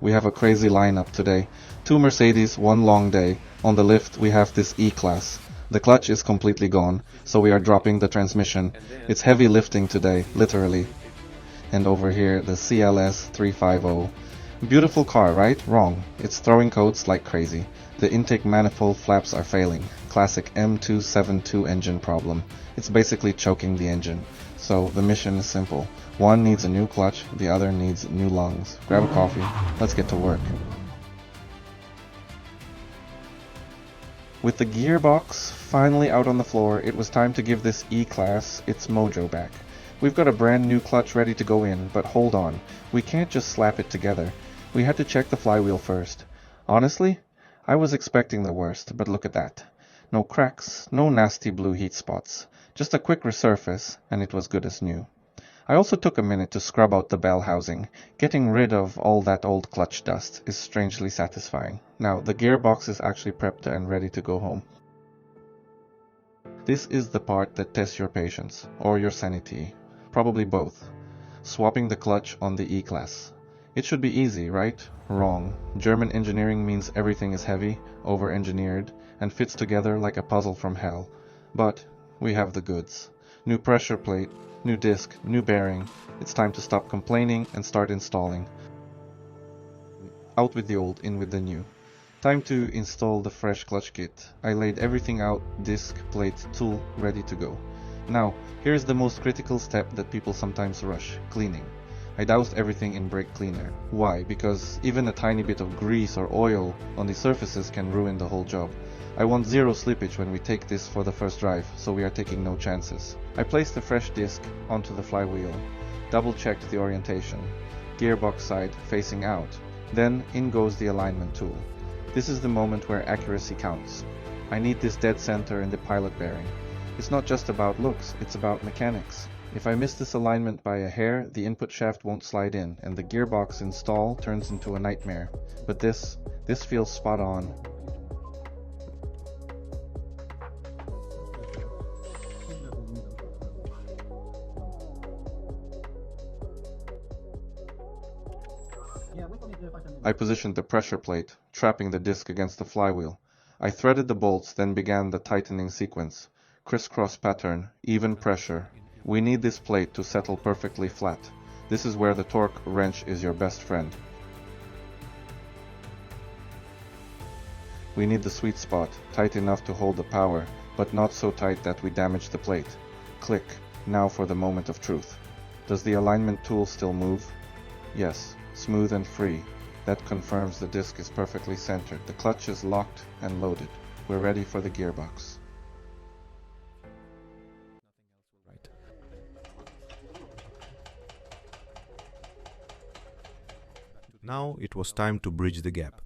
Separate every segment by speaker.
Speaker 1: we have a crazy lineup today. 2 Mercedes, 1 long day. On the lift we have this E-Class. The clutch is completely gone, so we are dropping the transmission. It's heavy lifting today, literally. And over here, the CLS 350. Beautiful car, right? Wrong. It's throwing codes like crazy. The intake manifold flaps are failing. Classic M272 engine problem. It's basically choking the engine. So the mission is simple. One needs a new clutch, the other needs new lungs. Grab a coffee, let's get to work. With the gearbox finally out on the floor, it was time to give this E-Class its mojo back. We've got a brand new clutch ready to go in, but hold on. We can't just slap it together. We had to check the flywheel first. Honestly, I was expecting the worst, but look at that. No cracks, no nasty blue heat spots. Just a quick resurface, and it was good as new. I also took a minute to scrub out the bell housing. Getting rid of all that old clutch dust is strangely satisfying. Now, the gearbox is actually prepped and ready to go home. This is the part that tests your patience, or your sanity. Probably both. Swapping the clutch on the E-Class. It should be easy, right? Wrong. German engineering means everything is heavy, over-engineered, and fits together like a puzzle from hell. But we have the goods. New pressure plate, new disc, new bearing. It's time to stop complaining and start installing. Out with the old, in with the new. Time to install the fresh clutch kit. I laid everything out, disc, plate, tool, ready to go. Now, here's the most critical step that people sometimes rush, cleaning. I doused everything in brake cleaner. Why? Because even a tiny bit of grease or oil on the surfaces can ruin the whole job. I want zero slippage when we take this for the first drive, so we are taking no chances. I placed the fresh disc onto the flywheel, double-checked the orientation, gearbox side facing out, then in goes the alignment tool. This is the moment where accuracy counts. I need this dead center in the pilot bearing. It's not just about looks, it's about mechanics. If I miss this alignment by a hair, the input shaft won't slide in, and the gearbox install turns into a nightmare. But this feels spot on. I positioned the pressure plate, trapping the disc against the flywheel. I threaded the bolts, then began the tightening sequence. Crisscross pattern, even pressure. We need this plate to settle perfectly flat. This is where the torque wrench is your best friend. We need the sweet spot, tight enough to hold the power, but not so tight that we damage the plate. Click. Now for the moment of truth. Does the alignment tool still move? Yes, smooth and free. That confirms the disc is perfectly centered. The clutch is locked and loaded. We're ready for the gearbox.
Speaker 2: Now it was time to bridge the gap.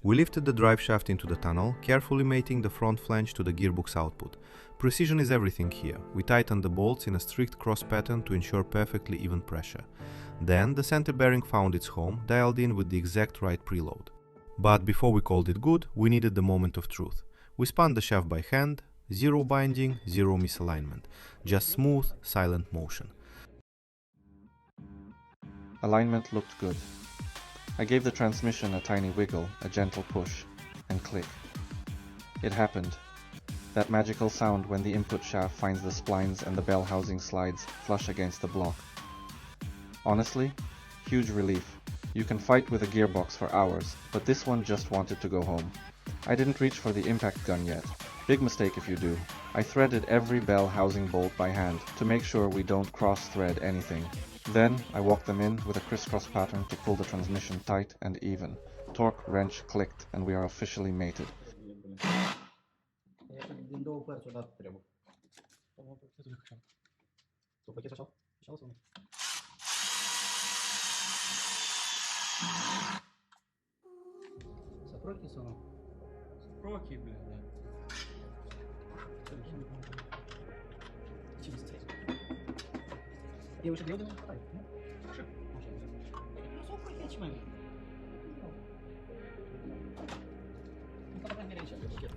Speaker 2: We lifted the drive shaft into the tunnel, carefully mating the front flange to the gearbox output. Precision is everything here. We tightened the bolts in a strict cross pattern to ensure perfectly even pressure. Then the center bearing found its home, dialed in with the exact right preload. But before we called it good, we needed the moment of truth. We spun the shaft by hand, zero binding, zero misalignment. Just smooth, silent motion.
Speaker 1: Alignment looked good. I gave the transmission a tiny wiggle, a gentle push, and click. It happened. That magical sound when the input shaft finds the splines and the bell housing slides flush against the block. Honestly, huge relief. You can fight with a gearbox for hours, but this one just wanted to go home. I didn't reach for the impact gun yet. Big mistake if you do. I threaded every bell housing bolt by hand to make sure we don't cross-thread anything. Then I walked them in with a crisscross pattern to pull the transmission tight and even. Torque wrench clicked and we are officially mated.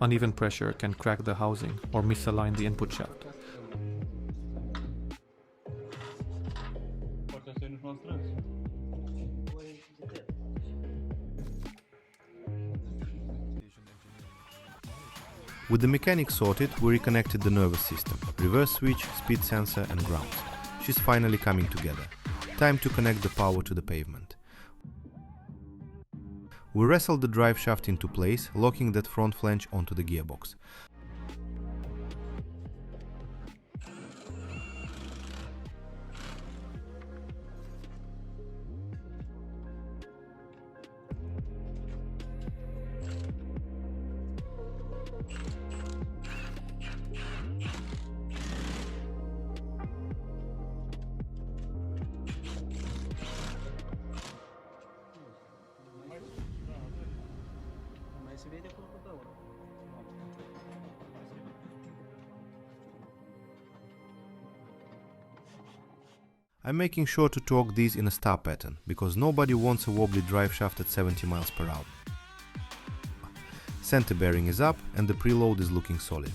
Speaker 3: Uneven pressure can crack the housing or misalign the input shaft.
Speaker 2: With the mechanics sorted, we reconnected the nervous system, reverse switch, speed sensor and grounds. She's finally coming together. Time to connect the power to the pavement. We wrestled the drive shaft into place, locking that front flange onto the gearbox. I'm making sure to torque these in a star pattern, because nobody wants a wobbly drive shaft at 70 miles per hour. Center bearing is up and the preload is looking solid.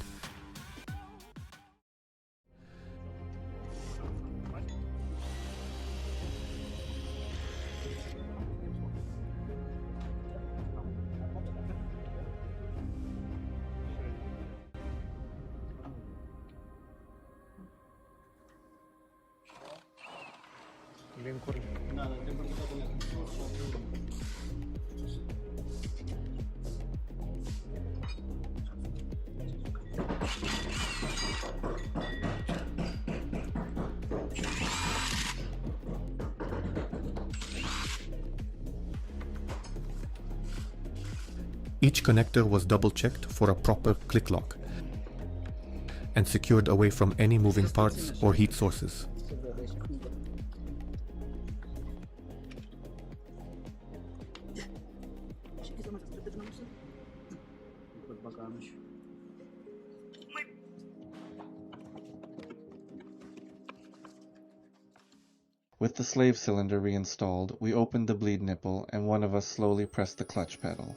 Speaker 3: Each connector was double-checked for a proper click lock and secured away from any moving parts or heat sources.
Speaker 1: With the slave cylinder reinstalled, we opened the bleed nipple and one of us slowly pressed the clutch pedal.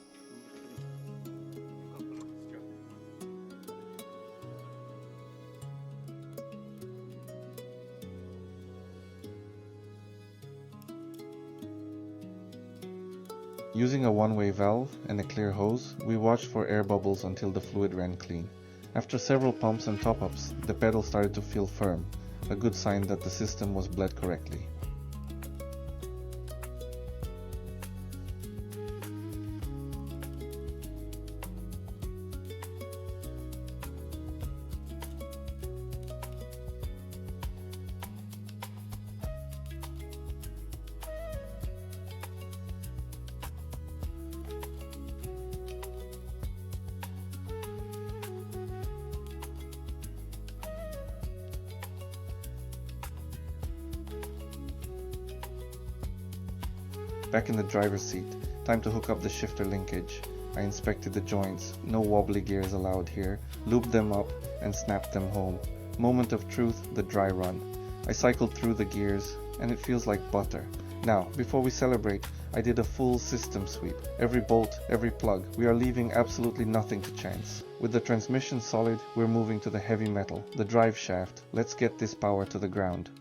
Speaker 1: Using a one-way valve and a clear hose, we watched for air bubbles until the fluid ran clean. After several pumps and top-ups, the pedal started to feel firm, a good sign that the system was bled correctly. Back in the driver's seat, time to hook up the shifter linkage. I inspected the joints, no wobbly gears allowed here, looped them up and snapped them home. Moment of truth, the dry run. I cycled through the gears and it feels like butter. Now, before we celebrate, I did a full system sweep. Every bolt, every plug, we are leaving absolutely nothing to chance. With the transmission solid, we're moving to the heavy metal, the drive shaft. Let's get this power to the ground.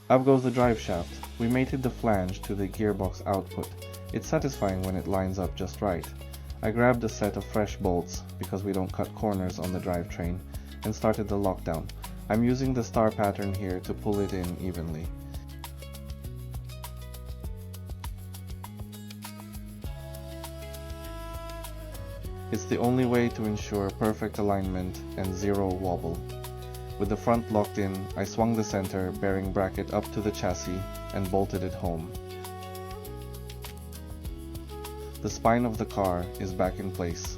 Speaker 1: Up goes the drive shaft. We mated the flange to the gearbox output. It's satisfying when it lines up just right. I grabbed a set of fresh bolts, because we don't cut corners on the drivetrain, and started the lockdown. I'm using the star pattern here to pull it in evenly. It's the only way to ensure perfect alignment and zero wobble. With the front locked in, I swung the center bearing bracket up to the chassis and bolted it home. The spine of the car is back in place.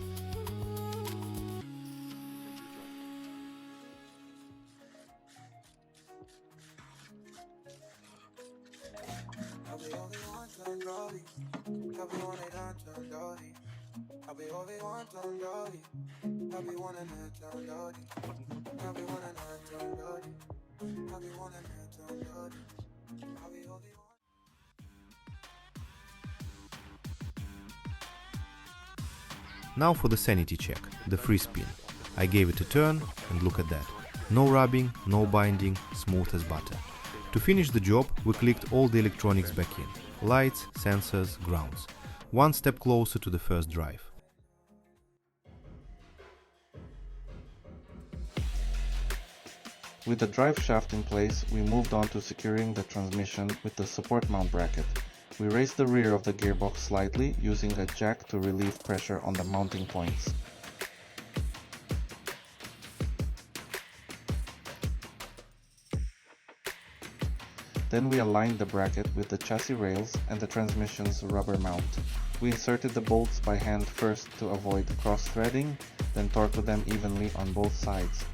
Speaker 2: Now for the sanity check, the free spin. I gave it a turn and look at that. No rubbing, no binding, smooth as butter. To finish the job, we clicked all the electronics back in. Lights, sensors, grounds. One step closer to the first drive.
Speaker 1: With the drive shaft in place, we moved on to securing the transmission with the support mount bracket. We raised the rear of the gearbox slightly using a jack to relieve pressure on the mounting points. Then we aligned the bracket with the chassis rails and the transmission's rubber mount. We inserted the bolts by hand first to avoid cross-threading, then torqued them evenly on both sides.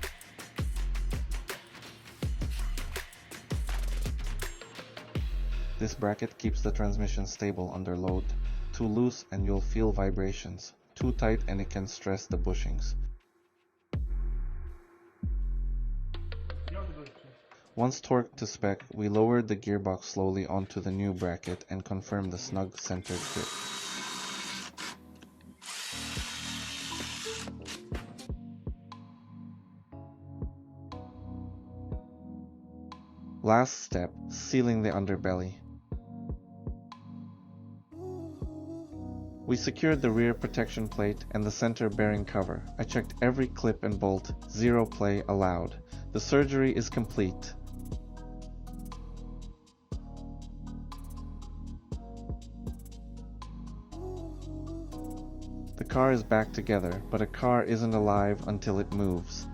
Speaker 1: This bracket keeps the transmission stable under load. Too loose and you'll feel vibrations. Too tight and it can stress the bushings. Once torqued to spec, we lowered the gearbox slowly onto the new bracket and confirmed the snug centered grip. Last step, sealing the underbelly. We secured the rear protection plate and the center bearing cover. I checked every clip and bolt, zero play allowed. The surgery is complete. The car is back together, but a car isn't alive until it moves.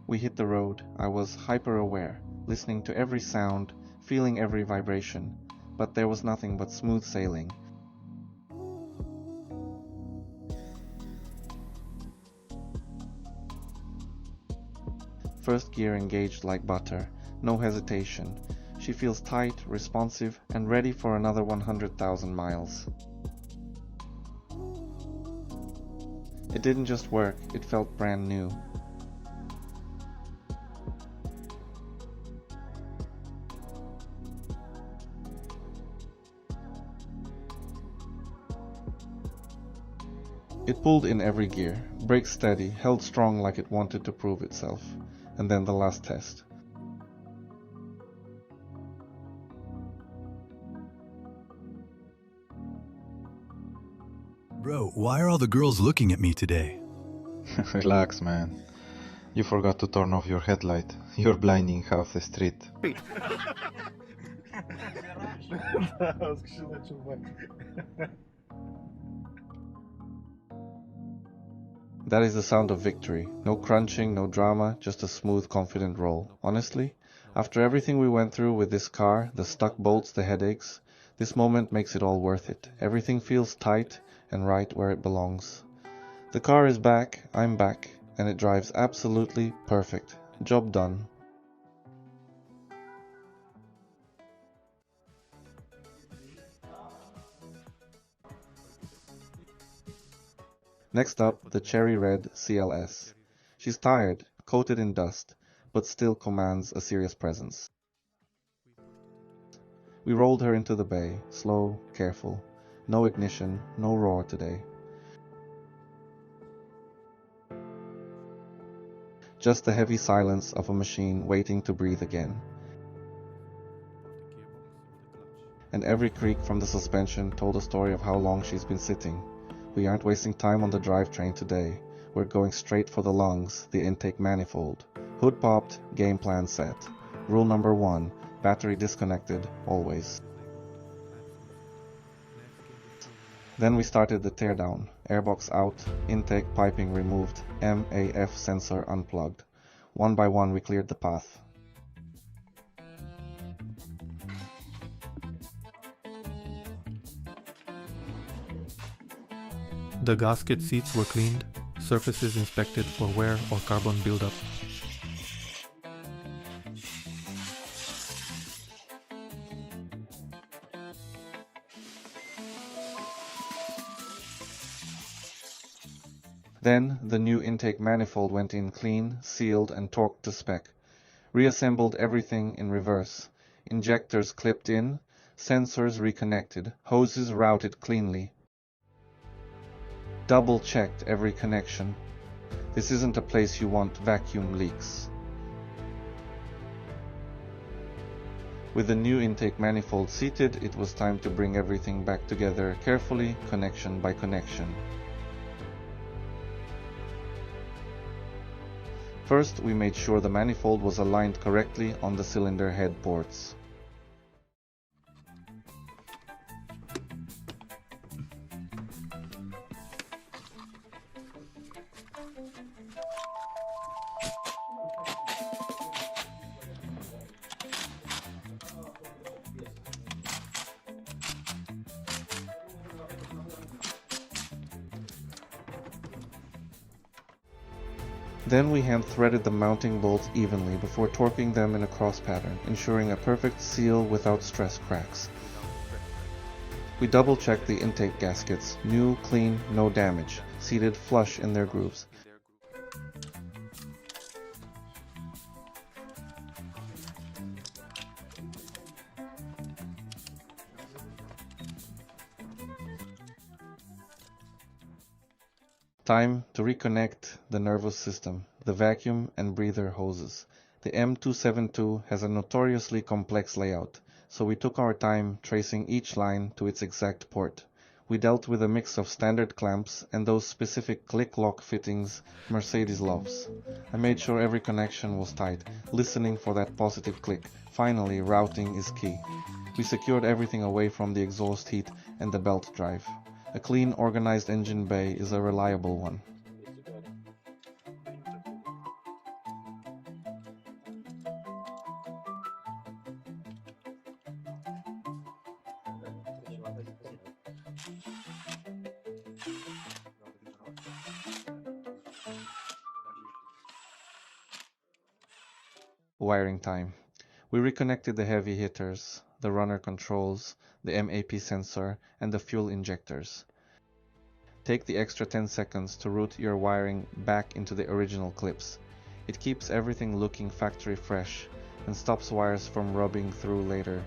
Speaker 1: We hit the road. I was hyper-aware, listening to every sound, feeling every vibration, but there was nothing but smooth sailing. First gear engaged like butter, no hesitation. She feels tight, responsive, and ready for another 100,000 miles. It didn't just work, it felt brand new. It pulled in every gear, braked steady, held strong like it wanted to prove itself. And then the last test.
Speaker 4: Bro, why are all the girls looking at me today?
Speaker 5: Relax, man. You forgot to turn off your headlight. You're blinding half the street.
Speaker 1: That is the sound of victory. No crunching, no drama, just a smooth, confident roll. Honestly, after everything we went through with this car, the stuck bolts, the headaches, this moment makes it all worth it. Everything feels tight and right where it belongs. The car is back, I'm back, and it drives absolutely perfect. Job done. Next up, the cherry red CLS. She's tired, coated in dust, but still commands a serious presence. We rolled her into the bay, slow, careful. No ignition, no roar today. Just the heavy silence of a machine waiting to breathe again. And every creak from the suspension told a story of how long she's been sitting. We aren't wasting time on the drivetrain today. We're going straight for the lungs, the intake manifold. Hood popped, game plan set. Rule number 1, battery disconnected, always. Then we started the teardown. Airbox out, intake piping removed, MAF sensor unplugged. One by one we cleared the path.
Speaker 3: The gasket seats were cleaned, surfaces inspected for wear or carbon buildup.
Speaker 1: Then the new intake manifold went in clean, sealed and torqued to spec. Reassembled everything in reverse. Injectors clipped in, sensors reconnected, hoses routed cleanly. Double-checked every connection. This isn't a place you want vacuum leaks. With the new intake manifold seated, it was time to bring everything back together carefully, connection by connection. First, we made sure the manifold was aligned correctly on the cylinder head ports. Then we hand-threaded the mounting bolts evenly before torquing them in a cross pattern, ensuring a perfect seal without stress cracks. We double-checked the intake gaskets, new, clean, no damage, seated flush in their grooves. Time to reconnect the nervous system, the vacuum and breather hoses. The M272 has a notoriously complex layout, so we took our time tracing each line to its exact port. We dealt with a mix of standard clamps and those specific click-lock fittings Mercedes loves. I made sure every connection was tight, listening for that positive click. Finally, routing is key. We secured everything away from the exhaust heat and the belt drive. A clean, organized engine bay is a reliable one. Wiring time. We reconnected the heavy hitters, the runner controls, the MAP sensor, and the fuel injectors. Take the extra 10 seconds to route your wiring back into the original clips. It keeps everything looking factory fresh and stops wires from rubbing through later.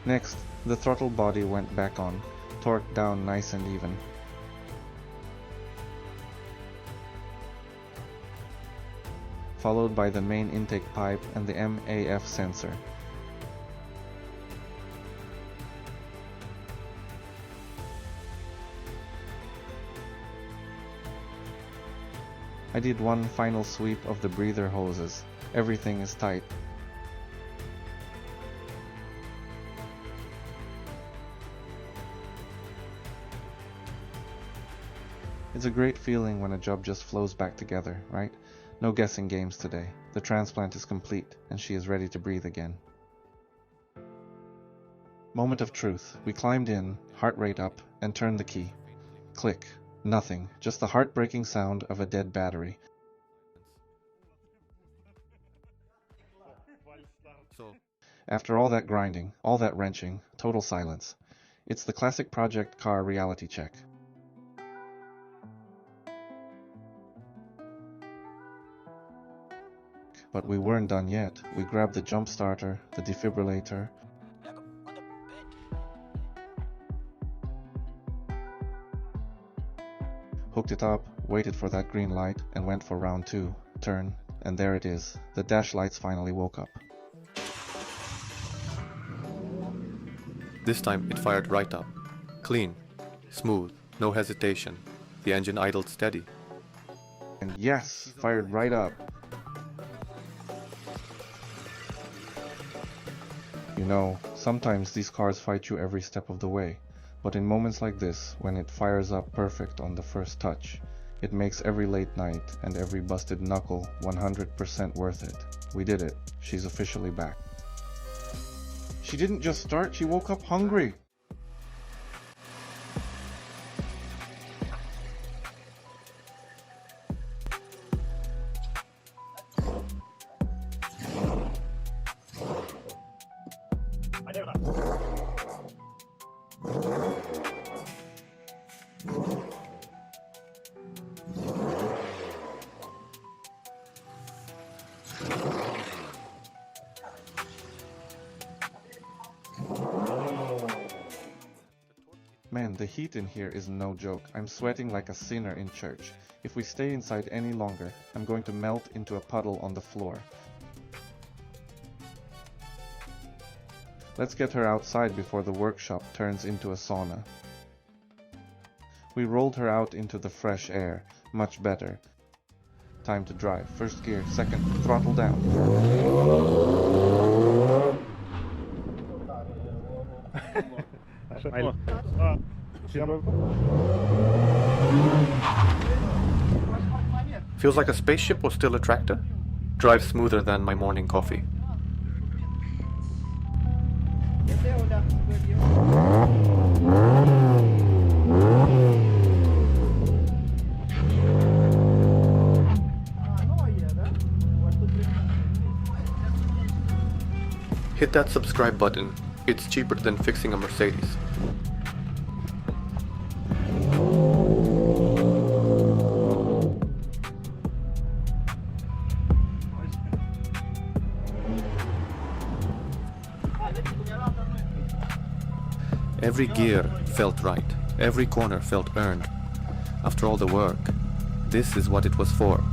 Speaker 1: Next, the throttle body went back on, torqued down nice and even. Followed by the main intake pipe and the MAF sensor. I did one final sweep of the breather hoses. Everything is tight. It's a great feeling when a job just flows back together, right? No guessing games today. The transplant is complete, and she is ready to breathe again. Moment of truth. We climbed in, heart rate up, and turned the key. Click. Nothing. Just the heartbreaking sound of a dead battery. After all that grinding, all that wrenching, total silence. It's the classic project car reality check. But we weren't done yet. We grabbed the jump starter, the defibrillator, hooked it up, waited for that green light, and went for round 2, turn, and there it is. The dash lights finally woke up.
Speaker 3: This time it fired right up. Clean, smooth, no hesitation. The engine idled steady.
Speaker 1: And yes, fired right up. You know, sometimes these cars fight you every step of the way, but in moments like this, when it fires up perfect on the first touch, it makes every late night and every busted knuckle 100% worth it. We did it. She's officially back. She didn't just start, she woke up hungry. Man, the heat in here is no joke. I'm sweating like a sinner in church. If we stay inside any longer, I'm going to melt into a puddle on the floor. Let's get her outside before the workshop turns into a sauna. We rolled her out into the fresh air. Much better. Time to drive. First gear, second, throttle down.
Speaker 3: Feels like a spaceship or still a tractor? Drives smoother than my morning coffee. Hit that subscribe button. It's cheaper than fixing a Mercedes. Every gear felt right. Every corner felt earned. After all the work, this is what it was for.